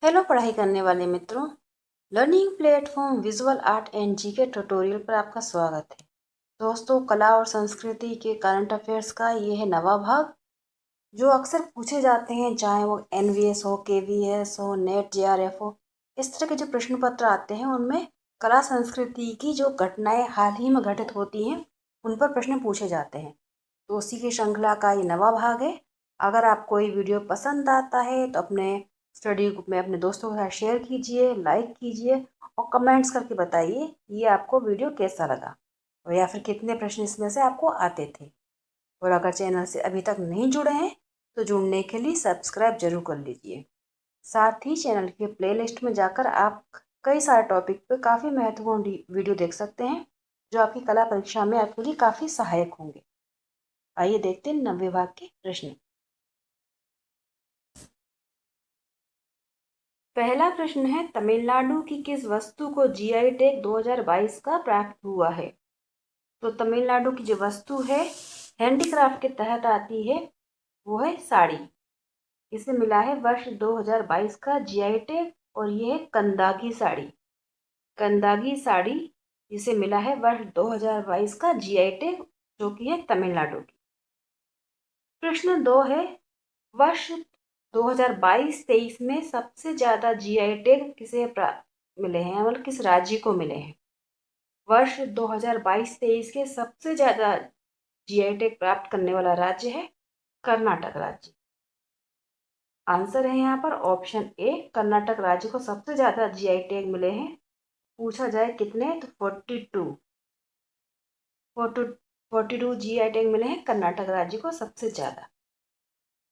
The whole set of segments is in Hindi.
हेलो पढ़ाई करने वाले मित्रों। Learning platform visual art and GK tutorial पर आपका स्वागत है। दोस्तों, कला और संस्कृति के करंट अफेयर्स का ये है नवा भाग जो अक्सर पूछे जाते हैं, चाहे वो एनवीएस हो, केवीएस हो, नेट जेआरएफ हो। इस तरह के जो प्रश्न पत्र आते हैं उनमें कला संस्कृति की जो घटनाएं हाल ही में घटित होती हैं उन पर प्रश्न पूछे जाते हैं। तो उसी की श्रृंखला का ये नवा भाग है। अगर आपको ये वीडियो पसंद आता है तो अपने स्टडी ग्रुप में अपने दोस्तों के साथ शेयर कीजिए, लाइक कीजिए और कमेंट्स करके बताइए ये आपको वीडियो कैसा लगा और या फिर कितने प्रश्न इसमें से आपको आते थे। और अगर चैनल से अभी तक नहीं जुड़े हैं तो जुड़ने के लिए सब्सक्राइब जरूर कर लीजिए। साथ ही चैनल के प्लेलिस्ट में जाकर आप कई सारे टॉपिक पर काफ़ी महत्वपूर्ण वीडियो देख सकते हैं जो आपकी कला परीक्षा में आपके लिए काफ़ी सहायक होंगे। आइए देखते हैं 90 भाग के प्रश्न। पहला प्रश्न है, तमिलनाडु की किस वस्तु को जीआई टैग 2022 का प्राप्त हुआ है? तो तमिलनाडु की जो वस्तु है हैंडीक्राफ्ट के तहत आती है वो है साड़ी। इसे मिला है वर्ष 2022 का जीआई टैग और ये है कंदागी साड़ी। कंदागी साड़ी जिसे मिला है वर्ष 2022 का जीआई टैग जो कि है तमिलनाडु की। प्रश्न 2 है, वर्ष 2022-23 में सबसे ज्यादा जीआई टैग किसे मिले हैं, मतलब किस राज्य को मिले हैं? वर्ष 2022-23 के सबसे ज्यादा जीआई टैग प्राप्त करने वाला राज्य है कर्नाटक राज्य। आंसर है यहाँ पर ऑप्शन ए, कर्नाटक राज्य को सबसे ज्यादा जीआई टैग मिले हैं। पूछा जाए कितने, तो 42 जीआई टैग मिले हैं कर्नाटक राज्य को सबसे ज्यादा।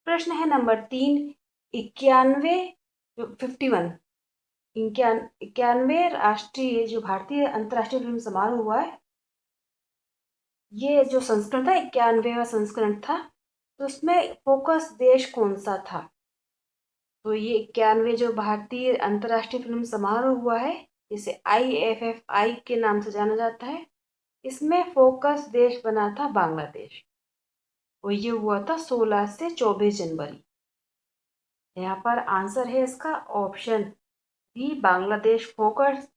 प्रश्न है नंबर 3, 91 राष्ट्रीय जो भारतीय अंतर्राष्ट्रीय फिल्म समारोह हुआ है, ये जो संस्करण था 91वां संस्करण था, तो उसमें फोकस देश कौन सा था? तो ये 91 जो भारतीय अंतर्राष्ट्रीय फिल्म समारोह हुआ है जिसे IFFI के नाम से जाना जाता है, इसमें फोकस देश बना था बांग्लादेश और ये हुआ था 16 से 24 जनवरी। यहाँ पर आंसर है इसका ऑप्शन भी, बांग्लादेश फोकस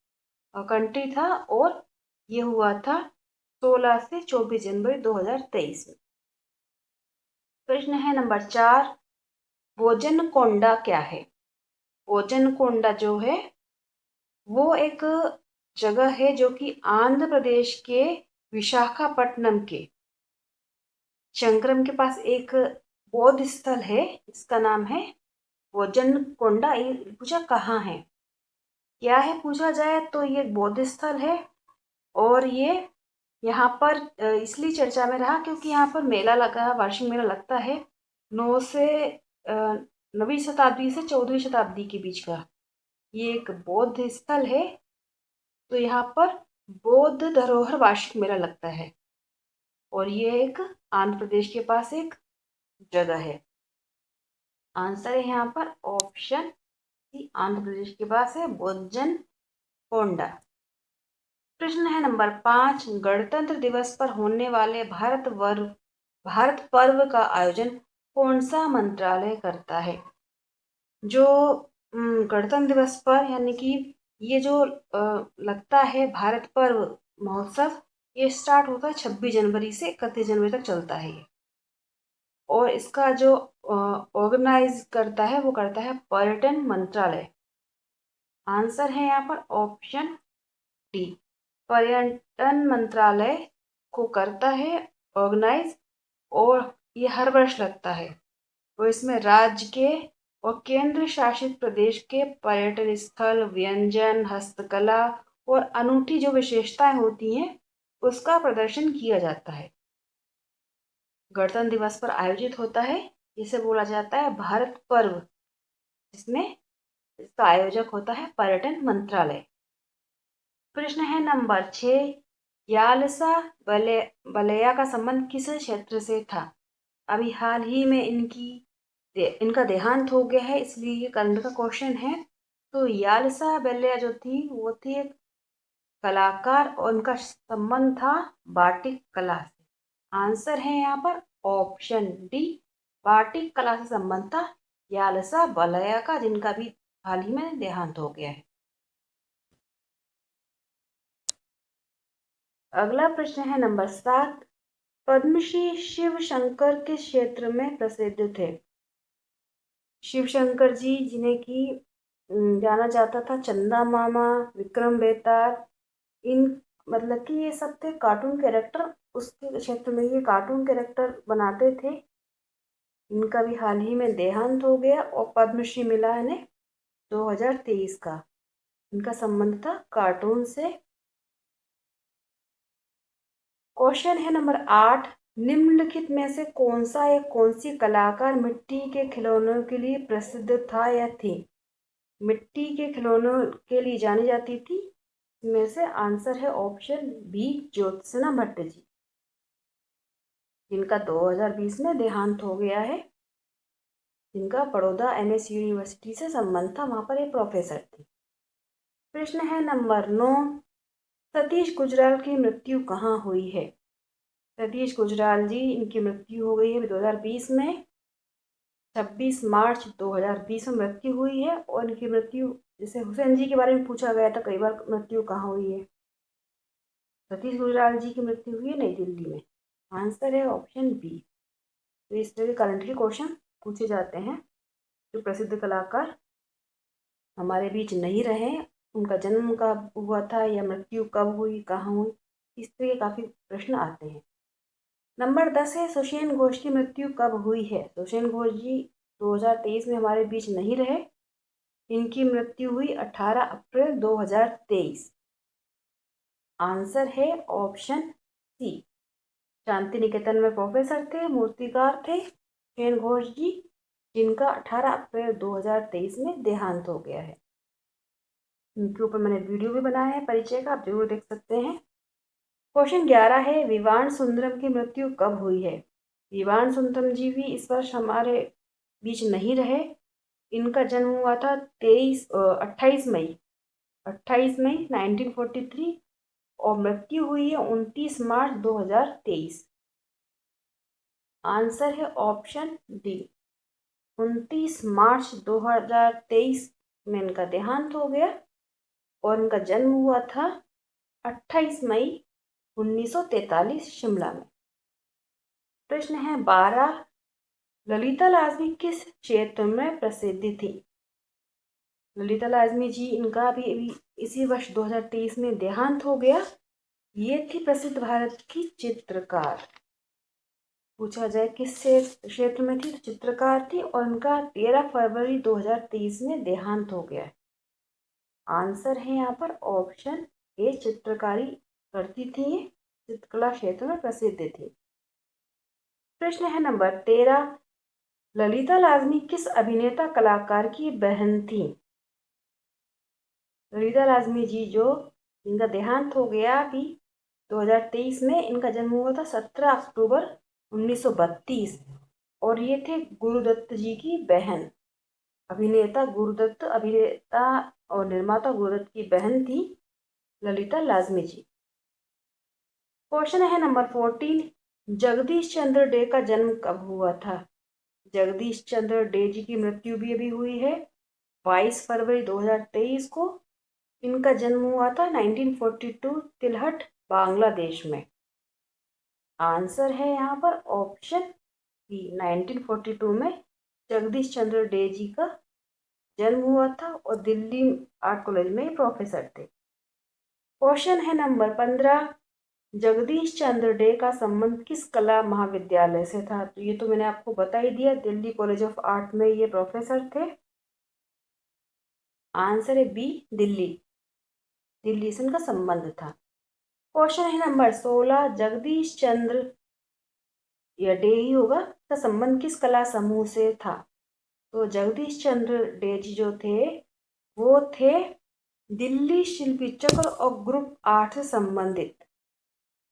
कंट्री था और ये हुआ था 16 से 24 जनवरी 2023 में। प्रश्न है नंबर 4, भोजन कोंडा क्या है? भोजन कोंडा जो है वो एक जगह है जो कि आंध्र प्रदेश के विशाखापट्टनम के शंकरम के पास एक बौद्ध स्थल है, इसका नाम है भोजन कोंडा। ये पूछा कहाँ है, क्या है पूछा जाए तो ये एक बौद्ध स्थल है और ये यहाँ पर इसलिए चर्चा में रहा क्योंकि यहाँ पर मेला लगा, वार्षिक मेला लगता है 9वीं शताब्दी से 14वीं शताब्दी के बीच का। ये एक बौद्ध स्थल है, तो यहाँ पर बौद्ध धरोहर वार्षिक मेला लगता है और ये एक आंध्र प्रदेश के पास एक जगह है। आंसर है यहाँ पर ऑप्शन सी, आंध्र प्रदेश के पास है भोजन कोंडा। प्रश्न है नंबर 5, गणतंत्र दिवस पर होने वाले भारत पर्व का आयोजन कौन सा मंत्रालय करता है? जो गणतंत्र दिवस पर यानी कि ये जो लगता है भारत पर्व महोत्सव, ये स्टार्ट होता है 26 जनवरी से 31 जनवरी तक चलता है ये। और इसका जो ऑर्गेनाइज करता है वो करता है पर्यटन मंत्रालय। आंसर है यहाँ पर ऑप्शन डी, पर्यटन मंत्रालय को करता है ऑर्गेनाइज और ये हर वर्ष लगता है। और इसमें राज्य के और केंद्र शासित प्रदेश के पर्यटन स्थल, व्यंजन, हस्तकला और अनूठी जो विशेषताएं होती हैं उसका प्रदर्शन किया जाता है। गणतंत्र दिवस पर आयोजित होता है, इसे बोला जाता है भारत पर्व, जिसमें इसका आयोजक होता है पर्यटन मंत्रालय। प्रश्न है नंबर 6, यालसा बलैया का संबंध किस क्षेत्र से था? अभी हाल ही में इनका देहांत हो गया है, इसलिए ये करंट का क्वेश्चन है। तो यालसा बलैया जो थी वो थी एक कलाकार और उनका संबंध था बाटिक कला से। आंसर है यहाँ पर ऑप्शन डी, बाटिक कला से संबंध था यालसा बलैया का, जिनका भी हाल ही में देहांत हो गया है। अगला प्रश्न है नंबर 7। पद्मश्री शिव शंकर किस क्षेत्र में प्रसिद्ध थे? शिव शंकर जी, जिन्हें कि जाना जाता था चंदा मामा, विक्रम बेताल, इन मतलब कि ये सब थे कार्टून कैरेक्टर, उसके क्षेत्र में ये कार्टून कैरेक्टर बनाते थे। इनका भी हाल ही में देहांत हो गया और पद्मश्री मिला इन्हें 2023 का। इनका संबंध था कार्टून से। क्वेश्चन है नंबर 8। निम्नलिखित में से कौन सा या कौन सी कलाकार मिट्टी के खिलौनों के लिए प्रसिद्ध था या थी? मिट्टी के खिलौनों के लिए जानी जाती थी। में से आंसर है ऑप्शन बी, ज्योत्सना भट्ट जी, जिनका 2020 में देहांत हो गया है। जिनका बड़ौदा एमएस यूनिवर्सिटी से संबंध था, वहां पर एक प्रोफेसर थे। प्रश्न है नंबर 9। सतीश गुजराल की मृत्यु कहाँ हुई है? सतीश गुजराल जी, इनकी मृत्यु हो गई है 2020 में। 26 मार्च 2020 में मृत्यु हुई है। और इनकी मृत्यु, जैसे हुसैन जी के बारे में पूछा गया था कई बार, मृत्यु कहाँ हुई है? सतीश गुजराल जी की मृत्यु हुई है नई दिल्ली में। आंसर है ऑप्शन बी। तो इस तरह के करंटली क्वेश्चन पूछे जाते हैं। जो प्रसिद्ध कलाकार हमारे बीच नहीं रहे, उनका जन्म कब हुआ था या मृत्यु कब हुई, कहाँ हुई, इस तरह के काफ़ी प्रश्न आते हैं। नंबर 10 है सुषेण घोष की मृत्यु कब हुई है? सुषेण घोष जी 2023 में हमारे बीच नहीं रहे। इनकी मृत्यु हुई 18 अप्रैल 2023। आंसर है ऑप्शन सी। शांति निकेतन में प्रोफेसर थे, मूर्तिकार थे सुषेण घोष जी, जिनका 18 अप्रैल 2023 में देहांत हो गया है। इनके ऊपर मैंने वीडियो भी बनाया है परिचय का, आप जरूर देख सकते हैं। क्वेश्चन 11 है विवान सुंदरम की मृत्यु कब हुई है? विवान सुंदरम जी भी इस वर्ष हमारे बीच नहीं रहे। इनका जन्म हुआ था 28 मई 1943 और मृत्यु हुई है 29 मार्च 2023। आंसर है ऑप्शन डी। 29 मार्च 2023 में इनका देहांत हो गया और इनका जन्म हुआ था 28 मई 1943 शिमला में। प्रश्न है 12। ललिता लाजमी किस क्षेत्र में प्रसिद्ध थी? ललिता लाजमी जी, इनका भी इसी वर्ष 2023 में देहांत हो गया। ये थी प्रसिद्ध भारत की चित्रकार। पूछा जाए किस क्षेत्र में थी, तो चित्रकार थी और उनका 13 फरवरी 2023 में देहांत हो गया। आंसर है यहाँ पर ऑप्शन ए, चित्रकारी करती थी ये, चित्रकला क्षेत्र में प्रसिद्ध थी। प्रश्न है नंबर 13। ललिता लाजमी किस अभिनेता कलाकार की बहन थी? ललिता लाजमी जी, जो इनका देहांत हो गया अभी 2023 में, इनका जन्म हुआ था 17 अक्टूबर 1932 और ये थे गुरुदत्त जी की बहन। अभिनेता गुरुदत्त, अभिनेता और निर्माता गुरुदत्त की बहन थी ललिता लाजमी जी। क्वेश्चन है नंबर 14। जगदीश चंद्र डे का जन्म कब हुआ था? जगदीश चंद्र डे जी की मृत्यु भी अभी हुई है 22 फरवरी 2023 को। इनका जन्म हुआ था 1942 तिलहट, बांग्लादेश में। आंसर है यहाँ पर ऑप्शन बी, 1942 में जगदीश चंद्र डे जी का जन्म हुआ था और दिल्ली आर्ट कॉलेज में प्रोफेसर थे। क्वेश्चन है नंबर 15। जगदीश चंद्र डे का संबंध किस कला महाविद्यालय से था? तो ये तो मैंने आपको बता ही दिया, दिल्ली कॉलेज ऑफ आर्ट में ये प्रोफेसर थे। आंसर है बी, दिल्ली, दिल्ली से इनका संबंध था। क्वेश्चन है नंबर 16। जगदीश चंद्र, या डे ही होगा, का संबंध किस कला समूह से था? तो जगदीश चंद्र डे जी जो थे वो थे दिल्ली शिल्पी चक्र और ग्रुप 8 से संबंधित।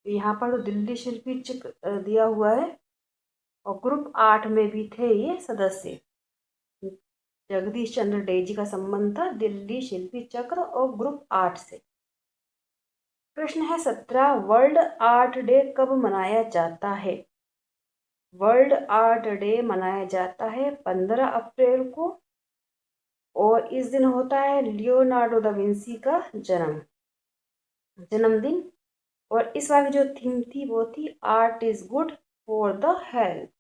यहाँ पर तो दिल्ली शिल्पी चक्र दिया हुआ है और ग्रुप 8 में भी थे ये सदस्य। जगदीश चंद्र डे जी का संबंध था दिल्ली शिल्पी चक्र और ग्रुप 8 से। प्रश्न है 17। वर्ल्ड आर्ट डे कब मनाया जाता है? वर्ल्ड आर्ट डे मनाया जाता है 15 अप्रैल को और इस दिन होता है लियोनार्डो दा विंसी का जन्मदिन। और इस बार की जो थीम थी वो थी art is good for the health.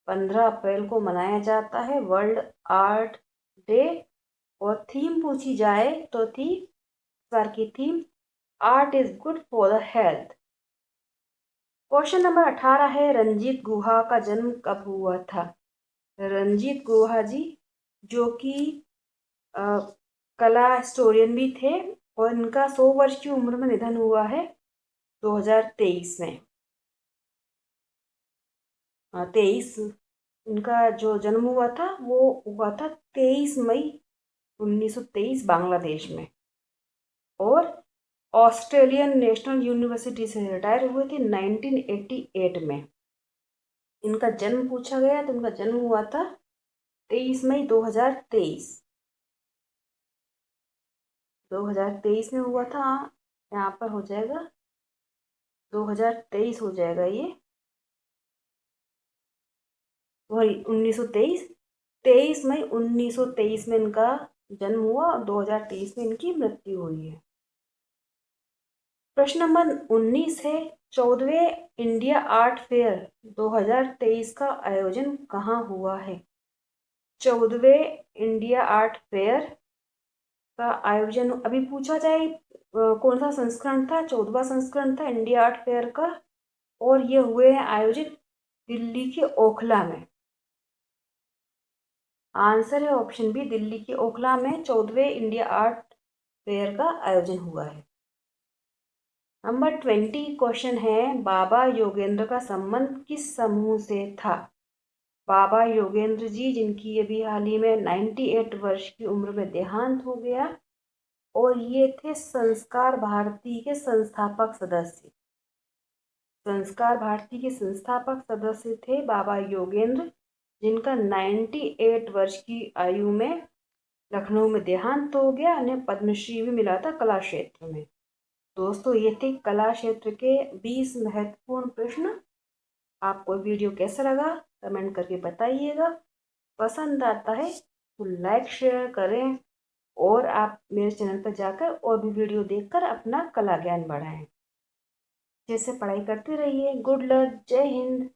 15 अप्रैल को मनाया जाता है वर्ल्ड आर्ट डे। और थीम पूछी जाए तो थी इस बार की theme art is good for the health. Question number 18 है रंजीत गुहा का जन्म कब हुआ था। रंजीत गुहा जी जो कि कला हिस्टोरियन भी थे और इनका 100 वर्ष की उम्र में निधन हुआ है 2023 में। 23 इनका जो जन्म हुआ था वो हुआ था 23 मई 1923 बांग्लादेश में। और ऑस्ट्रेलियन नेशनल यूनिवर्सिटी से रिटायर हुए थे 1988 में। इनका जन्म पूछा गया तो इनका जन्म हुआ था 23 मई 2023। 2023 में हुआ था। यहाँ पर हो जाएगा 2023 हो जाएगा ये, वही 1923। 23 मई 1923 में इनका जन्म हुआ और 2023 में इनकी मृत्यु हुई है। प्रश्न नंबर 19 है 14वें इंडिया आर्ट फेयर 2023 का आयोजन कहाँ हुआ है। 14वें इंडिया आर्ट फेयर का आयोजन अभी पूछा जाए कौन सा संस्करण था। 14वां संस्करण था इंडिया आर्ट फेयर का और ये हुए हैं आयोजित दिल्ली के ओखला में। आंसर है ऑप्शन बी, दिल्ली के ओखला में 14वें इंडिया आर्ट फेयर का आयोजन हुआ है। नंबर 20 क्वेश्चन है बाबा योगेंद्र का संबंध किस समूह से था। बाबा योगेंद्र जी जिनकी अभी हाल ही में 98 वर्ष की उम्र में देहांत हो गया और ये थे संस्कार भारती के संस्थापक सदस्य। संस्कार भारती के संस्थापक सदस्य थे बाबा योगेंद्र जिनका 98 वर्ष की आयु में लखनऊ में देहांत हो गया। उन्हें पद्मश्री भी मिला था कला क्षेत्र में। दोस्तों ये थे कला क्षेत्र के 20 महत्वपूर्ण प्रश्न। आपको वीडियो कैसा लगा कमेंट करके बताइएगा। पसंद आता है तो लाइक शेयर करें और आप मेरे चैनल पर जाकर और भी वीडियो देखकर अपना कला ज्ञान बढ़ाएं। जैसे पढ़ाई करते रहिए। Good luck. जय हिंद।